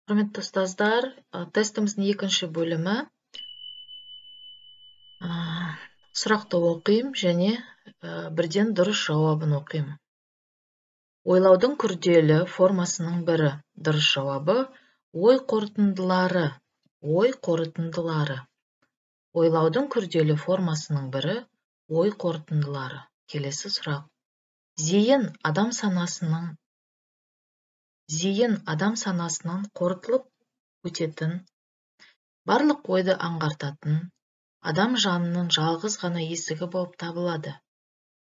Құрметті ұстаздар, тестіміздің екінші бөлімі. Сұрақты оқимын және бірден дұрыс жауабын оқимын. Ойлаудың күрделі формасының бірі. Дұрыс жауабы ой қорытындылары. Ой қорытындылары. Ойлаудың күрделі формасының бірі ой қорытындылары. Келесі сұрақ. Зейін адам санасынан қорытылып өтетін, барлық ойды аңғартатын, адам жанының жалғыз ғана есігі болып табылады.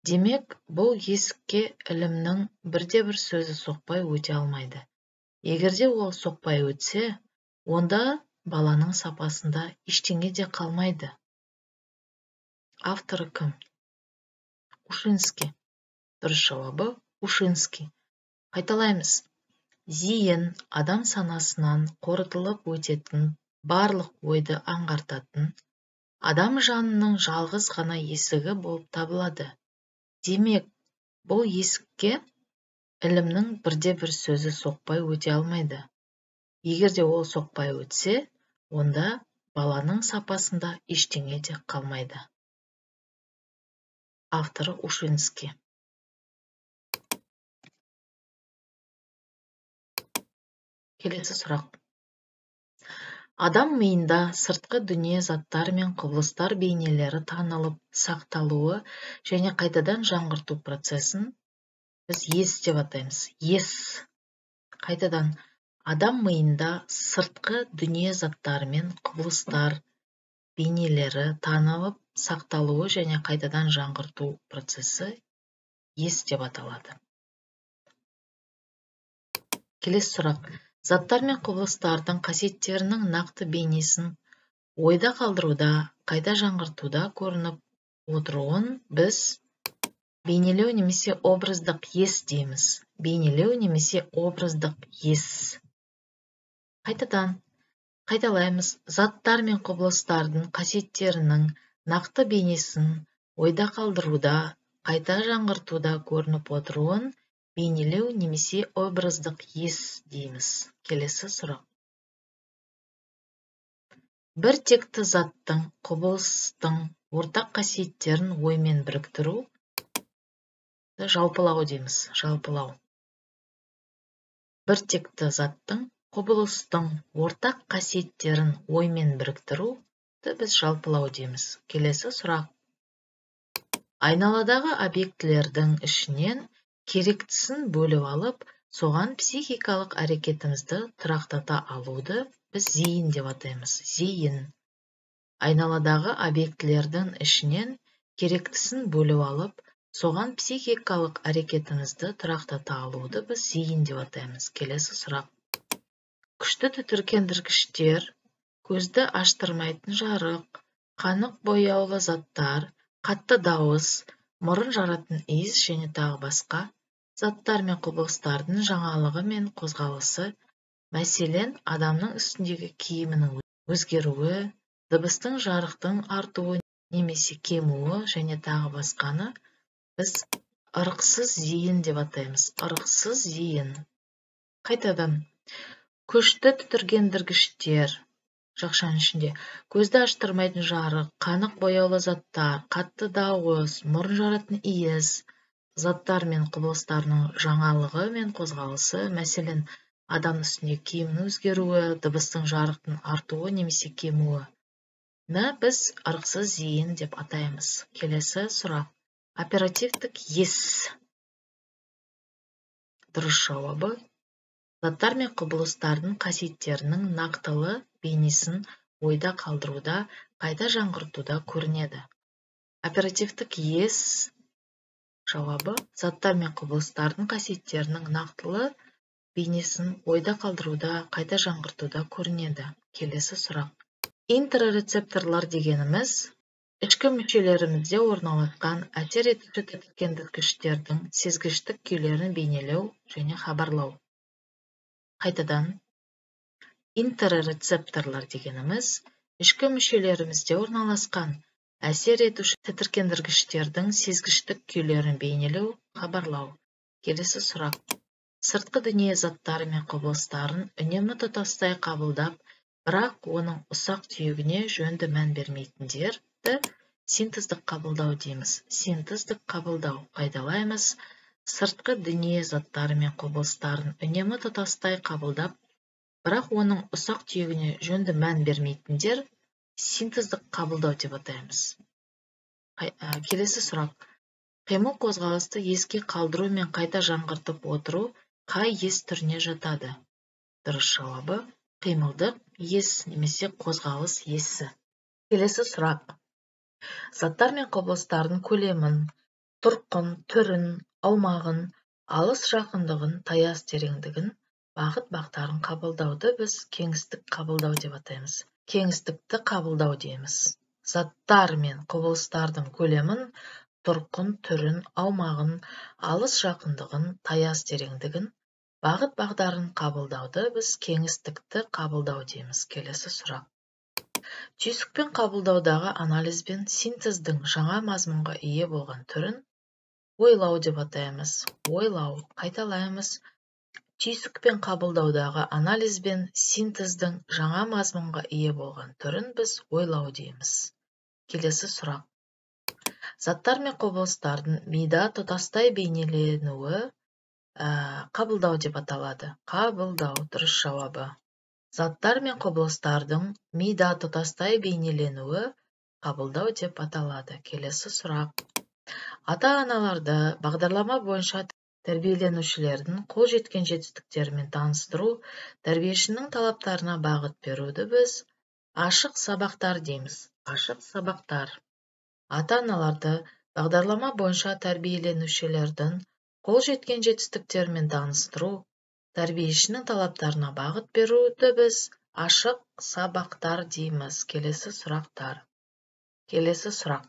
Демек, бұл есікке ілімнің бірде-бір сөзі соқпай өте алмайды. Егерде ол соқпай өтсе, онда баланың сапасында ештеңе де қалмайды. Авторы кім? Ушинский. Дұрыс жауабы Ушинский. Қайталаймыз. Зейін адам санасынан қорытылып өтетін, барлық ойды аңғартатын, адам жанының жалғыз ғана есігі болып табылады. Демек, бұл есікке ілімнің бірде-бір сөзі соқпай өте алмайды. Егерде ол соқпай өтсе, онда баланың сапасында ештеңе де қалмайды. Авторы Ушинский. Келесі сұрақ. Адам миында сыртқы дүние заттар мен құбылыстар бейнелері танылып, сақталуы және қайтадан жаңғырту процесін біз ес деп атаймыз. Ес. Қайтадан, адам миында сыртқы дүние заттар мен құбылыстар бейнелері танылып, сақталуы және қайтадан жаңғырту процесі ес деп аталады. Келесі сұрақ. Заттар мен құбылыстардың қасиеттерінің нақты бейнесін ойда қалдыруда, қайта жаңғыртуда көрініп отыруын біз бейнелеу немесе образдық ес дейміз. Бейнелеу немесе образдық ес. Қайталаймыз. Заттар мен құбылыстардың қасиеттерінің нақты бейнесін ойда қалдыруда, қайта жаңғыртуда көрініп отыруын бейнелеу немесе образдық ес дейміз. Келесі сұрақ. Бір текті заттың, құбылыстың ортақ қасиеттерін оймен біріктіру жалпылау дейміз. Жалпылау. Бір текті заттың, құбылыстың ортақ қасиеттерін оймен біріктіру біз жалпылау дейміз. Келесі сұрақ. Айналадағы объектілердің ішінен керектісін бөліп алып, соған психикалық әрекетімізді тұрақтата алуды біз зейін деп атаймыз. Зейін. Айналадағы объектілердің ішінен керектісін бөліп алып, соған психикалық әрекетімізді тұрақтата алуды біз зейін деп атаймыз. Келесі сұрақ. Күшті түтіркендіргіштер, көзді аштырмайтын жарық, қанық бояулы заттар, қатты дауыс, мұрын жаратын иіс және тағы басқа заттар мен құбылыстардың жаңалығы мен қозғалысы, мәселен, адамның үстіндегі киімінің өзгеруі, дыбыстың жарықтың артуы немесе кемуі және тағы басқаны біз ырықсыз зейін деп атаймыз. Ырықсыз зейін. Қайтадан. Күшті түтіркендіргіштер, жақшаның ішінде, көзді аштырмайтын жарық, қанық бояулы заттар, қатты дауыс, мұрын жаратын иіс, заттар мен құбылыстарының жаңалығы мен қозғалысы, мәселен, адам үстінде киімнің өзгеруі, дыбыстың жарықтың артуы немесе кемуі. Біз ырықсыз зейін деп атаймыз. Келесі сұрақ. Оперативтік ес. Дұрыс жауабы. Заттар мен құбылыстардың қасиеттерінің нақтылы бейнесін ойда қалдыруда, қайта жаңғыртуда көрінеді. Оперативтік ес жауабы. Заттар мен құбылыстардың қасиеттерінің нақтылы бейнесін ойда қалдыруда, қайта жаңғыртуда көрінеді. Келесі сұрақ. Интерорецепторлар дегеніміз ішкі мүшелерімізде орналасқан әсер етуші түтіркендіргіштердің сезгіштік күйлерін бейнелеу және хабарлау. Қайтадан. Интерорецепторлар дегеніміз ішкі мүшелерімізде орналасқан әсер етуші түтіркендіргіштердің сезгіштік күйлерін бейнелеу, хабарлау. Келесі сұрақ. сыртқы дүние заттары мен құбылыстарын үнемі тұтастай қабылдап, бірақ оның ұсақ түйегіне жөнді мән бермейтіндерді синтездік қабылдау дейміз. Синтездік қабылдау қайталаймыз. Сыртқы дүние заттары мен құбылыстарын үнемі тұтастай қабылдап, бірақ оның ұсақ түйегіне жөнді мән бермейтіндер синтездік қабылдау деп атаймыз. Келесі сұрақ. Қимыл қозғалысты еске қалдыру мен қайта жаңғыртып отыру қай ес түріне жатады? Дұрыс жауабы қимылдық ес немесе қозғалыс есі. Келесі сұрақ. Заттар мен құбылыстардың көлемін, тұрқын, түрін, аумағын, алыс жақындығын, таяз тереңдігін, бағыт-бағдарын қабылдауды біз кеңістік қабылдау деп атаймыз. Кеңістікті қабылдау дейміз. Заттар мен құбылыстардың көлемін, тұрқын, түрін, аумағын, алыс жақындығын, таяз тереңдігін, бағыт-бағдарын қабылдауды біз кеңістікті қабылдау дейміз. Келесі сұрақ. Түйсікпен қабылдаудағы анализ бен синтездің жаңа мазмұнға ие болған түрін ойлау деп атаймыз. Ойлау. Қайталаймыз. Түйсікпен қабылдаудағы анализ бен синтездің жаңа мазмұнға ие болған түрін біз ойлау дейміз. Келесі сұрақ. Заттар мен құбылыстардың мида тұтастай бейнеленуі қабылдау деп аталады. Қабылдау. Дұрыс жауабы. Заттар мен құбылыстардың мида тұтастай бейнеленуі қабылдау деп аталады. Келесі сұрақ. Ата-аналарды бағдарлама бойынша тәрбиеленушілердің қол жеткен жетістіктерімен таныстыру, тәрбиешінің талаптарына бағыт беруді біз ашық сабақтар дейміз. Ашық сабақтар. Ата-аналарды бағдарлама бойынша тәрбиеленушілердің қол жеткен жетістіктерімен таныстыру, тәрбиешінің талаптарына бағыт беруді біз ашық сабақтар дейміз. Келесі сұрақтар. Келесі сұрақ.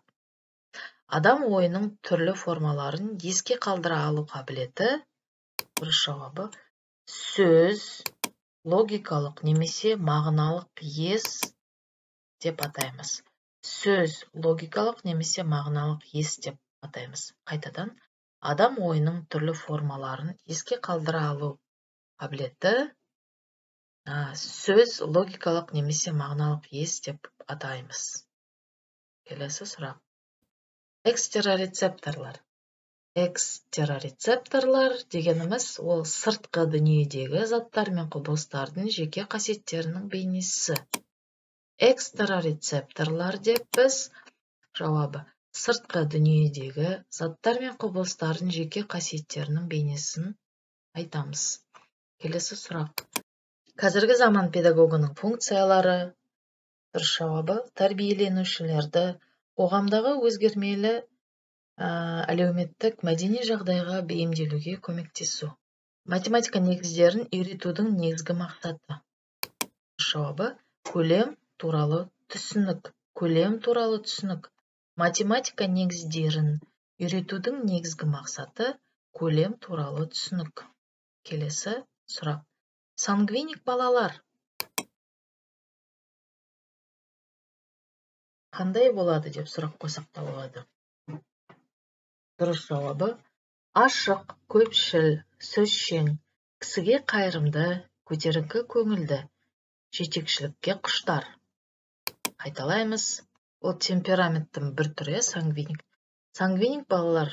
Адам ойының түрлі формаларын еске қалдыра алу қабілеті, дұрыс жауабы, сөз, логикалық немесе мағыналық ес деп атаймыз. Сөз, логикалық немесе мағыналық ес деп атаймыз. Қайтадан, адам ойының түрлі формаларын еске қалдыра алу қабілеті, сөз, логикалық немесе мағыналық ес деп атаймыз. Келесі сұрақ. Экстерорецепторлар. Экстерорецепторлар дегеніміз ол сыртқы дүниедегі заттар мен құбылыстардың жеке қасиеттерінің бейнесі. Экстерорецепторлар деп біз жауабы сыртқы дүниедегі заттар мен құбылыстардың жеке қасиеттерінің бейнесін айтамыз. Келесі сұрақ. Қазіргі заман педагогының функциялары, дұрыс жауабы тәрбиеленушілерді қоғамдағы өзгермелі әлеуметтік мәдени жағдайға бейімделуге көмектесу. Математика негіздерін үйретудің негізгі мақсаты. Жауабы көлем туралы түсінік. Көлем туралы түсінік. Математика негіздерін үйретудің негізгі мақсаты көлем туралы түсінік. Келесі сұрақ. Сангвиник балалар қандай болады деп сұрақ қойсақ та болады. Дұрыс жауабы ашық, көпшіл, сөзшең, кісіге қайырымды, көтеріңкі көңілді, жетекшілікке құштар. Қайталаймыз. Ол темпераменттің бір түрі сангвиник. Сангвиник балалар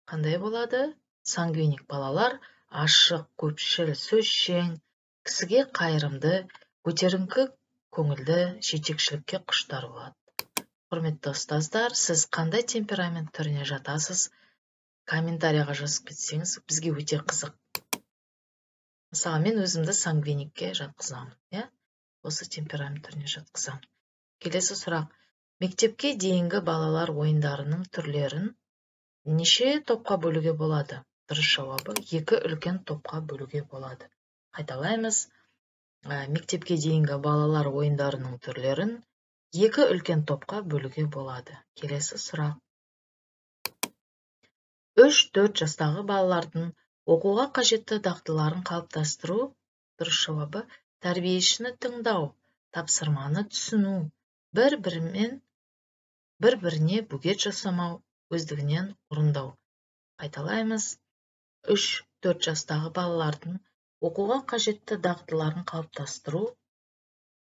қандай болады? Сангвиник балалар ашық, көпшіл, сөзшең, кісіге қайырымды, көтеріңкі көңілді, жетекшілікке құштар болады. Құрметті ұстаздар, сіз қандай темперамент түріне жатасыз? Комментарияға жазып кетсеңіз, бізге өте қызық. Мысалы, мен өзімді сангвиникке жатқызамын. Осы темперамент түріне жатқызамын. Келесі сұрақ. Мектепке дейінгі балалар ойындарының түрлерін неше топқа бөлуге болады? Дұрыс жауабы 2 үлкен топқа бөлуге болады. Қайталаймыз. Мектепке дейінгі балалар ойындарының түрлерін 2 үлкен топқа бөлуге болады. Келесі сұрақ. 3-4 жастағы балалардың оқуға қажетті дағдыларын қалыптастыру, дұрыс жауабы тәрбиешіні тыңдау, тапсырманы түсіну, бір-біріне бөгет жасамау, өздігінен орындау. Қайталаймыз. 3 3-4 жастағы балалардың оқуға қажетті дағдыларын қалыптастыру.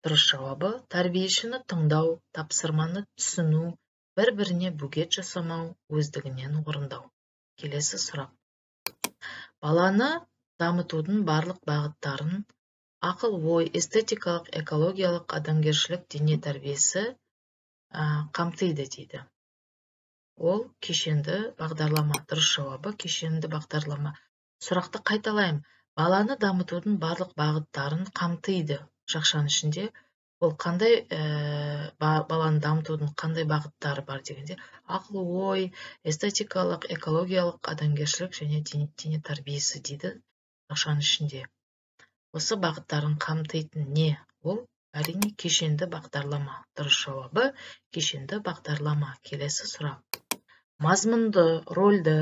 Дұрыс жауабы тәрбиешіні тыңдау, тапсырманы түсіну, бір-біріне бөгет жасамау, өздігінен орындау. Келесі сұрақ. Баланы дамытудың барлық бағыттарын ақыл, ой, эстетикалық, экологиялық, адамгершілік, дене тәрбиесі қамтиды дейді. Ол кешенді бағдарлама. Дұрыс жауабы кешенді бағдарлама. Сұрақты қайталайым. Баланы дамытудың барлық бағыттарын қамтиды. Жақшаның ішінде ол қандай баланы дамытудың қандай бағыттары бар дегенде, ақыл, ой, эстетикалық, экологиялық, адамгершілік және дене тәрбиесі дейді жақшаның ішінде. Осы бағыттарын қамтитын не? Ол әрине кешенді бағдарлама. Дұрыс жауабы кешенді бағдарлама. Келесі сұрақ. Мазмұнды, рөлді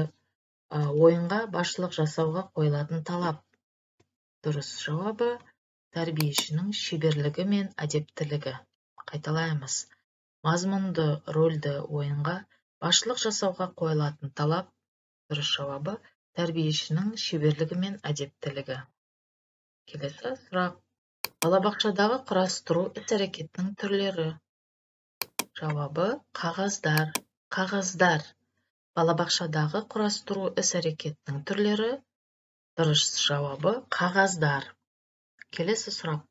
ойынға басшылық жасауға қойылатын талап. Дұрыс жауабы тәрбиешінің шеберлігі мен әдептілігі. Қайталаймыз. Мазмұнды, рөлді ойынға басшылық жасауға қойылатын талап. Дұрыс жауабы тәрбиешінің шеберлігі мен әдептілігі. Келесі сұрақ. Балабақшадағы құрастыру іс-әрекетінің түрлері. Жауабы қағаздар. Қағаздар. Балабақшадағы құрастыру іс-әрекетінің түрлері. Дұрыс жауабы қағаздар. Келесі сұрақ.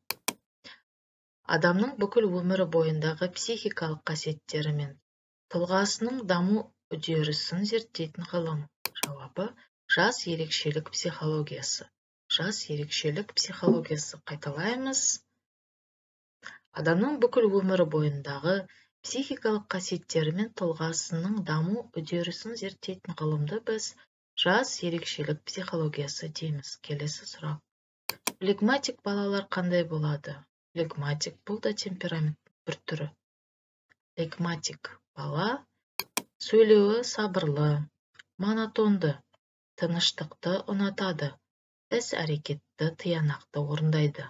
Адамның бүкіл өмірі бойындағы психикалық қасиеттері мен тұлғасының даму үдерісін зерттейтін ғылым. Жауабы жас ерекшелік психологиясы. Жас ерекшелік психологиясы. Қайталаймыз. Адамның бүкіл өмірі бойындағы психикалық қасиеттері мен тұлғасының даму үдерісін зерттейтін ғылымды біз жас ерекшелік психологиясы дейміз. Келесі сұрақ. Флегматик балалар қандай болады? Флегматик бұл да темперамент бір түрі. Флегматик бала сөйлеуі сабырлы, монотонды, тыныштықты ұнатады, іс-әрекетті тиянақты орындайды.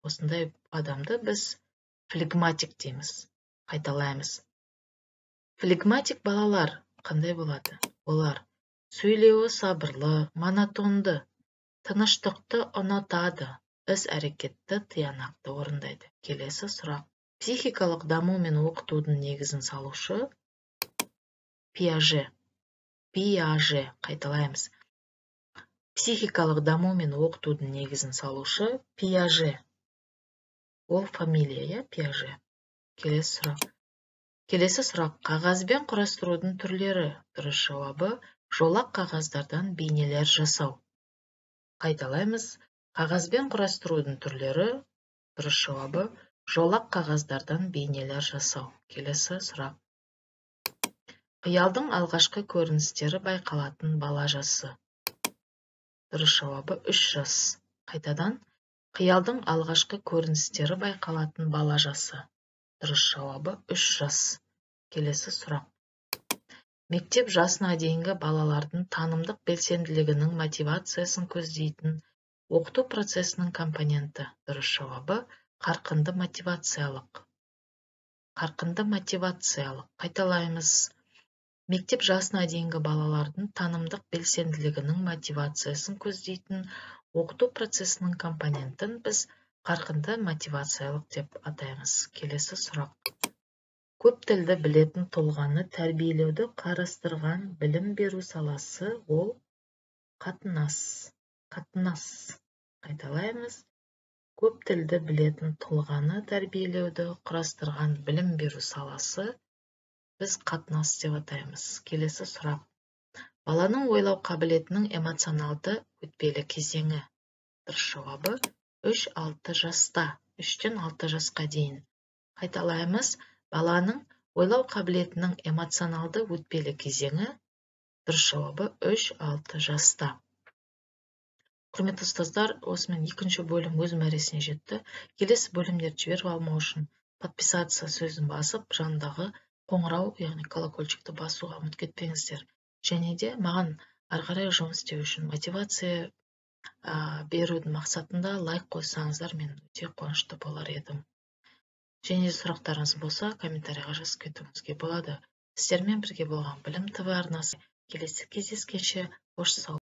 Осындай адамды біз флегматик дейміз. Қайталаймыз. Флегматик балалар қандай болады? Олар сөйлеуі сабырлы, монотонды, тыныштықты ұнатады, іс-әрекетті тиянақты орындайды. Келесі сұрақ. Психикалық даму мен оқытудың негізін салушы Пиаже. Пиаже. Қайталаймыз. Психикалық даму мен оқытудың негізін салушы Пиаже. Ол фамилия, Пиаже. Келесі сұрақ. Қағазбен құрастырудың түрлері. Дұрыс жауабы жолақ қағаздардан бейнелер жасау. Қайталаймыз. Қағазбен құрастырудың түрлері. Дұрыс жауабы жолақ қағаздардан бейнелер жасау. Келесі сұрақ. Қиялдың алғашқы көріністері байқалатын бала жасы. Дұрыс жауабы 3 жас. Қайтадан. Қиялдың алғашқы көріністері байқалатын бала жасы. Дұрыс жауабы 3 жас. Келесі сұрақ. Мектеп жасына дейінгі балалардың танымдық белсенділігінің мотивациясын көздейтін оқыту процесінің компоненті. Дұрыс жауабы қарқынды мотивациялық. Қарқынды мотивациялық. Қайталаймыз. Мектеп жасына дейінгі балалардың танымдық белсенділігінің мотивациясын көздейтін оқыту процесінің компонентін біз қарқынды мотивациялық деп атаймыз. Келесі сұрақ. Көп тілді білетін тұлғаны тәрбиелеуді қарастырған білім беру саласы ол қатынас. Қатынас. Қайталаймыз. Көп тілді білетін тұлғаны тәрбиелеуді қарастырған білім беру саласы біз қатынас деп атаймыз. Келесі сұрақ. Баланың ойлау қабілетінің эмоционалды өтпелі кезеңі. Дұрыс жауабы 3-6 жаста. 3-тен 6 жасқа дейін. Қайталаймыз. Баланың ойлау қабілетінің эмоционалды өтпелі кезеңі. Дұрыс жауабы 3-6 жаста. Құрметті ұстаздар, осымен екінші бөлім өз мәресіне жетті. Келесі бөлімдерді жіберіп алмау үшін подписаться сөзін басып, жанындағы қоңырау, яғни колокольчикті басуға ұмытып кетпеңіздер. Және де маған ары қарай жұмыс істеу үшін мотивация берудің мақсатында лайк қойсаңыздар, мен өте қуанышты болар едім. Және де сұрақтарыңыз болса, комментарийға жазып кетуіңізге болады. Сіздермен бірге болған Білім ТВ арнасы. Келесі кездескенше қош сау.